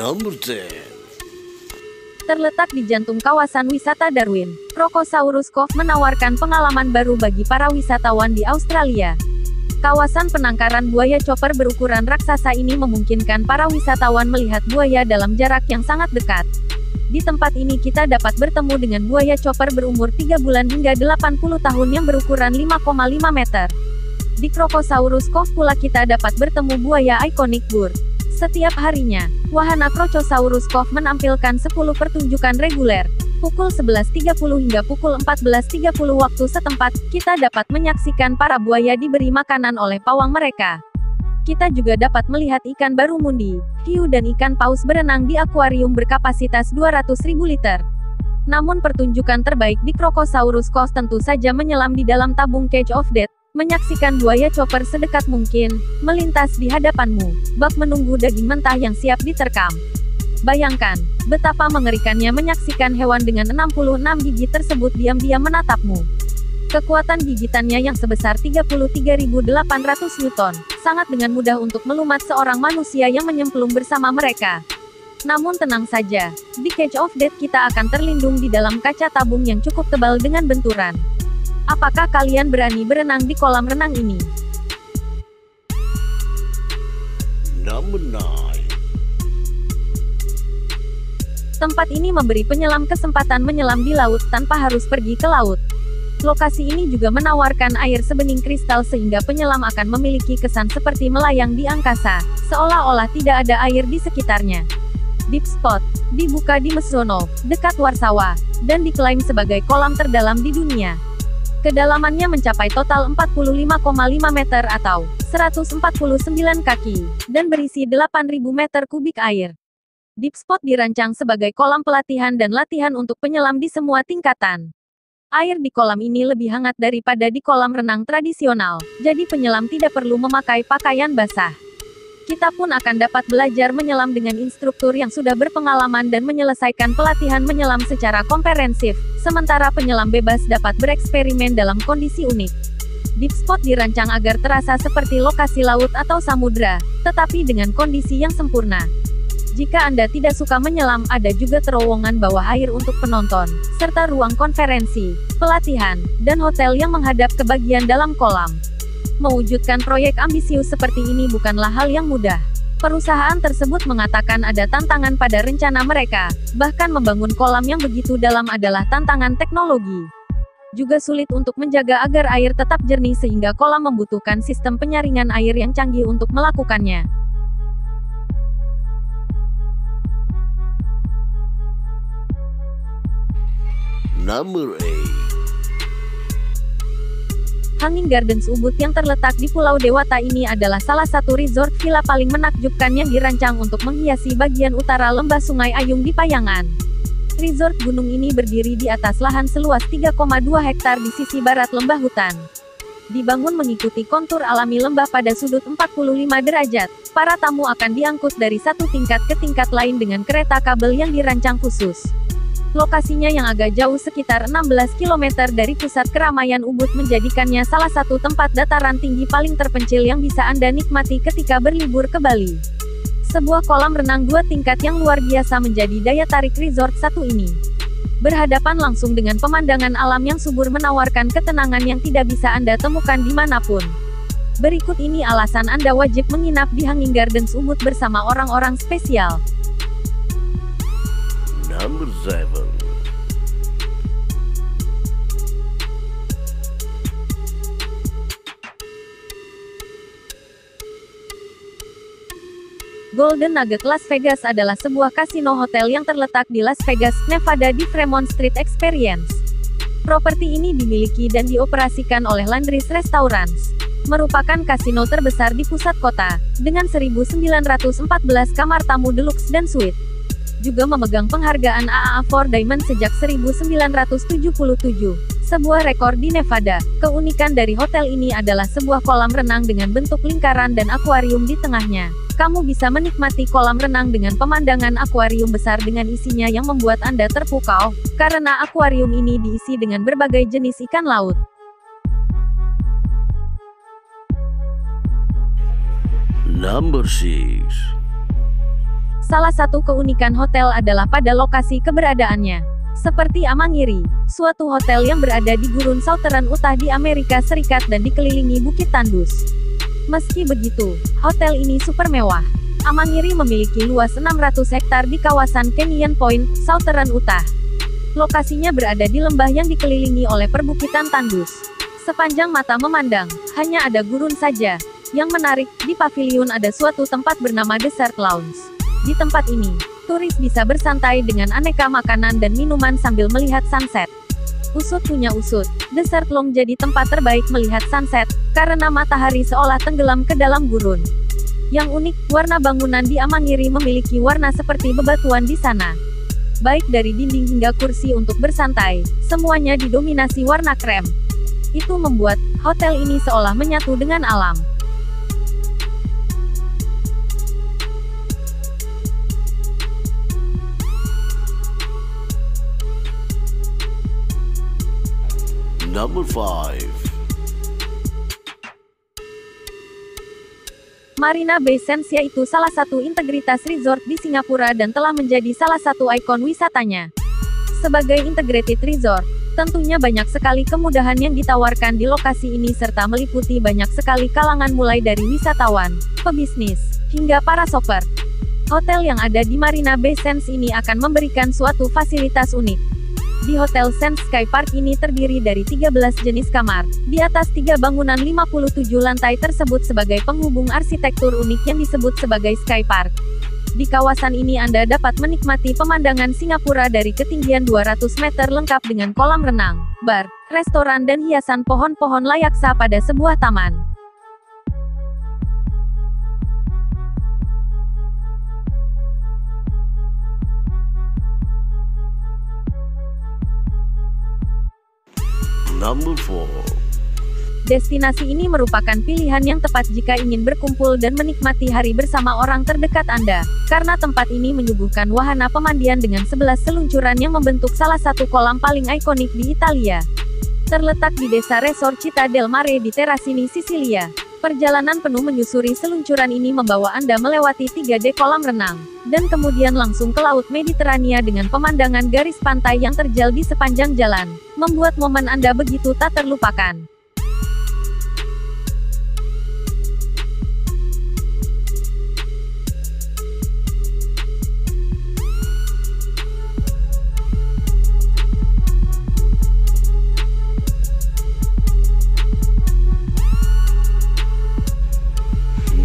Number 10. Terletak di jantung kawasan wisata Darwin, Krokosaurus Cove menawarkan pengalaman baru bagi para wisatawan di Australia. Kawasan penangkaran buaya chopper berukuran raksasa ini memungkinkan para wisatawan melihat buaya dalam jarak yang sangat dekat. Di tempat ini kita dapat bertemu dengan buaya chopper berumur 3 bulan hingga 80 tahun yang berukuran 5,5 meter. Di Krokosaurus Cove pula kita dapat bertemu buaya ikonik Bur. Setiap harinya, wahana Krokosaurus Cove menampilkan 10 pertunjukan reguler. Pukul 11.30 hingga pukul 14.30 waktu setempat, kita dapat menyaksikan para buaya diberi makanan oleh pawang mereka. Kita juga dapat melihat ikan barramundi, hiu dan ikan paus berenang di akuarium berkapasitas 200.000 liter. Namun pertunjukan terbaik di Krokosaurus Cove tentu saja menyelam di dalam tabung Cage of Death. Menyaksikan buaya chopper sedekat mungkin, melintas di hadapanmu, bak menunggu daging mentah yang siap diterkam. Bayangkan, betapa mengerikannya menyaksikan hewan dengan 66 gigi tersebut diam-diam menatapmu. Kekuatan gigitannya yang sebesar 33.800 Newton, sangat dengan mudah untuk melumat seorang manusia yang menyemplung bersama mereka. Namun tenang saja, di Cage of Death kita akan terlindung di dalam kaca tabung yang cukup tebal dengan benturan. Apakah kalian berani berenang di kolam renang ini? Number 9. Tempat ini memberi penyelam kesempatan menyelam di laut tanpa harus pergi ke laut. Lokasi ini juga menawarkan air sebening kristal sehingga penyelam akan memiliki kesan seperti melayang di angkasa, seolah-olah tidak ada air di sekitarnya. Deep Spot dibuka di Mesono, dekat Warsawa, dan diklaim sebagai kolam terdalam di dunia. Kedalamannya mencapai total 45,5 meter atau 149 kaki, dan berisi 8.000 meter kubik air. Deep Spot dirancang sebagai kolam pelatihan dan latihan untuk penyelam di semua tingkatan. Air di kolam ini lebih hangat daripada di kolam renang tradisional, jadi penyelam tidak perlu memakai pakaian basah. Kita pun akan dapat belajar menyelam dengan instruktur yang sudah berpengalaman dan menyelesaikan pelatihan menyelam secara komprehensif, sementara penyelam bebas dapat bereksperimen dalam kondisi unik. Deep Spot dirancang agar terasa seperti lokasi laut atau samudra, tetapi dengan kondisi yang sempurna. Jika Anda tidak suka menyelam, ada juga terowongan bawah air untuk penonton, serta ruang konferensi, pelatihan, dan hotel yang menghadap ke bagian dalam kolam. Mewujudkan proyek ambisius seperti ini bukanlah hal yang mudah. Perusahaan tersebut mengatakan ada tantangan pada rencana mereka, bahkan membangun kolam yang begitu dalam adalah tantangan teknologi. Juga sulit untuk menjaga agar air tetap jernih sehingga kolam membutuhkan sistem penyaringan air yang canggih untuk melakukannya. Number 8. Hanging Gardens Ubud yang terletak di Pulau Dewata ini adalah salah satu resort villa paling menakjubkan yang dirancang untuk menghiasi bagian utara lembah Sungai Ayung di Payangan. Resort gunung ini berdiri di atas lahan seluas 3,2 hektar di sisi barat lembah hutan. Dibangun mengikuti kontur alami lembah pada sudut 45 derajat, para tamu akan diangkut dari satu tingkat ke tingkat lain dengan kereta kabel yang dirancang khusus. Lokasinya yang agak jauh sekitar 16 km dari pusat keramaian Ubud menjadikannya salah satu tempat dataran tinggi paling terpencil yang bisa Anda nikmati ketika berlibur ke Bali. Sebuah kolam renang 2 tingkat yang luar biasa menjadi daya tarik resort satu ini. Berhadapan langsung dengan pemandangan alam yang subur menawarkan ketenangan yang tidak bisa Anda temukan dimanapun. Berikut ini alasan Anda wajib menginap di Hanging Gardens Ubud bersama orang-orang spesial. Number 7. Golden Nugget Las Vegas adalah sebuah kasino hotel yang terletak di Las Vegas, Nevada di Fremont Street Experience. Properti ini dimiliki dan dioperasikan oleh Landry's Restaurants. Merupakan kasino terbesar di pusat kota, dengan 1.914 kamar tamu deluxe dan suite. Juga memegang penghargaan AAA for Diamond sejak 1977. Sebuah rekor di Nevada. Keunikan dari hotel ini adalah sebuah kolam renang dengan bentuk lingkaran dan akuarium di tengahnya. Kamu bisa menikmati kolam renang dengan pemandangan akuarium besar dengan isinya yang membuat Anda terpukau, karena akuarium ini diisi dengan berbagai jenis ikan laut. Number 6. Salah satu keunikan hotel adalah pada lokasi keberadaannya. Seperti Amangiri, suatu hotel yang berada di gurun Southern Utah di Amerika Serikat dan dikelilingi Bukit Tandus. Meski begitu, hotel ini super mewah. Amangiri memiliki luas 600 hektar di kawasan Canyon Point, Southern Utah. Lokasinya berada di lembah yang dikelilingi oleh perbukitan tandus. Sepanjang mata memandang, hanya ada gurun saja. Yang menarik, di pavilion ada suatu tempat bernama Desert Lounge. Di tempat ini, turis bisa bersantai dengan aneka makanan dan minuman sambil melihat sunset. Usut punya usut, Desert Lounge jadi tempat terbaik melihat sunset, karena matahari seolah tenggelam ke dalam gurun. Yang unik, warna bangunan di Amangiri memiliki warna seperti bebatuan di sana. Baik dari dinding hingga kursi untuk bersantai, semuanya didominasi warna krem. Itu membuat hotel ini seolah menyatu dengan alam. Number 5. Marina Bay Sands yaitu salah satu integritas resort di Singapura dan telah menjadi salah satu ikon wisatanya. Sebagai integrated resort, tentunya banyak sekali kemudahan yang ditawarkan di lokasi ini serta meliputi banyak sekali kalangan mulai dari wisatawan, pebisnis, hingga para shopper. Hotel yang ada di Marina Bay Sands ini akan memberikan suatu fasilitas unik. Di Hotel Sands Sky Park ini terdiri dari 13 jenis kamar, di atas 3 bangunan 57 lantai tersebut sebagai penghubung arsitektur unik yang disebut sebagai Sky Park. Di kawasan ini Anda dapat menikmati pemandangan Singapura dari ketinggian 200 meter lengkap dengan kolam renang, bar, restoran dan hiasan pohon-pohon layaksa pada sebuah taman. Number 4. Destinasi ini merupakan pilihan yang tepat jika ingin berkumpul dan menikmati hari bersama orang terdekat Anda, karena tempat ini menyuguhkan wahana pemandian dengan 11 seluncuran yang membentuk salah satu kolam paling ikonik di Italia. Terletak di desa resort Città del Mare di Terracini, Sisilia. Perjalanan penuh menyusuri seluncuran ini membawa Anda melewati 3D kolam renang, dan kemudian langsung ke Laut Mediterania dengan pemandangan garis pantai yang terjal di sepanjang jalan, membuat momen Anda begitu tak terlupakan.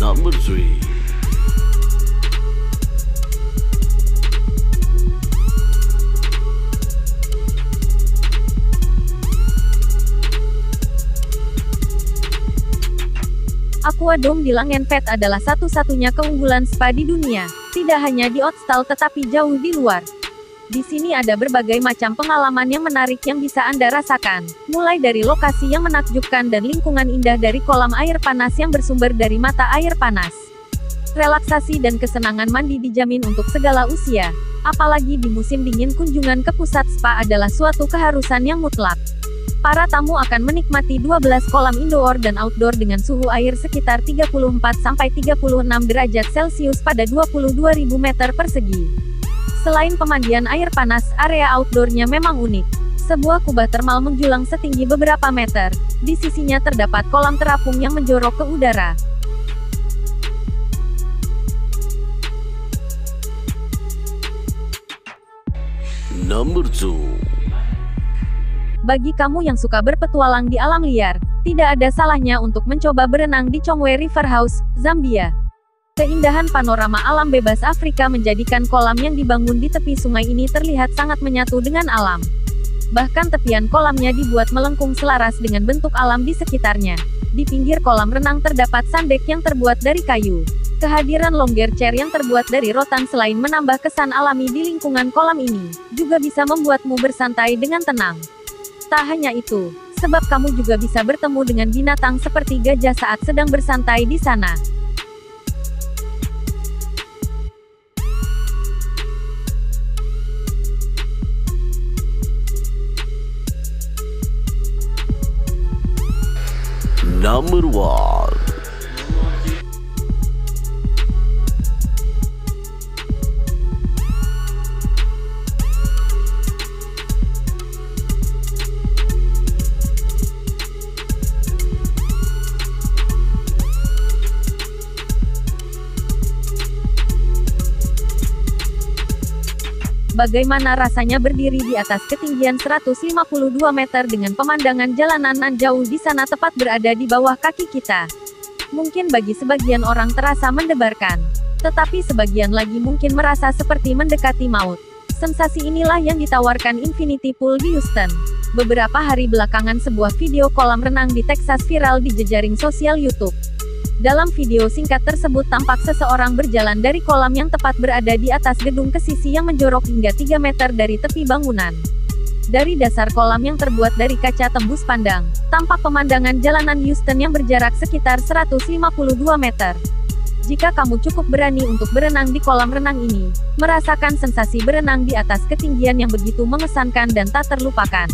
Number 3. Aquadome di Langenpet adalah satu-satunya keunggulan spa di dunia, tidak hanya di Odstal tetapi jauh di luar. Di sini ada berbagai macam pengalaman yang menarik yang bisa Anda rasakan, mulai dari lokasi yang menakjubkan dan lingkungan indah dari kolam air panas yang bersumber dari mata air panas. Relaksasi dan kesenangan mandi dijamin untuk segala usia, apalagi di musim dingin kunjungan ke pusat spa adalah suatu keharusan yang mutlak. Para tamu akan menikmati 12 kolam indoor dan outdoor dengan suhu air sekitar 34–36 derajat Celcius pada 22.000 meter persegi. Selain pemandian air panas, area outdoornya memang unik. Sebuah kubah termal menjulang setinggi beberapa meter. Di sisinya terdapat kolam terapung yang menjorok ke udara. Number 2. Bagi kamu yang suka berpetualang di alam liar, tidak ada salahnya untuk mencoba berenang di Chongwe River House, Zambia. Keindahan panorama alam bebas Afrika menjadikan kolam yang dibangun di tepi sungai ini terlihat sangat menyatu dengan alam. Bahkan tepian kolamnya dibuat melengkung selaras dengan bentuk alam di sekitarnya. Di pinggir kolam renang terdapat sandek yang terbuat dari kayu. Kehadiran longger chair yang terbuat dari rotan selain menambah kesan alami di lingkungan kolam ini, juga bisa membuatmu bersantai dengan tenang. Tak hanya itu, sebab kamu juga bisa bertemu dengan binatang seperti gajah saat sedang bersantai di sana. Number 1. Bagaimana rasanya berdiri di atas ketinggian 152 meter dengan pemandangan jalanan nan jauh di sana tepat berada di bawah kaki kita? Mungkin bagi sebagian orang terasa mendebarkan, tetapi sebagian lagi mungkin merasa seperti mendekati maut. Sensasi inilah yang ditawarkan Infinity Pool di Houston. Beberapa hari belakangan sebuah video kolam renang di Texas viral di jejaring sosial YouTube. Dalam video singkat tersebut tampak seseorang berjalan dari kolam yang tepat berada di atas gedung ke sisi yang menjorok hingga 3 meter dari tepi bangunan. Dari dasar kolam yang terbuat dari kaca tembus pandang, tampak pemandangan jalanan Houston yang berjarak sekitar 152 meter. Jika kamu cukup berani untuk berenang di kolam renang ini, merasakan sensasi berenang di atas ketinggian yang begitu mengesankan dan tak terlupakan.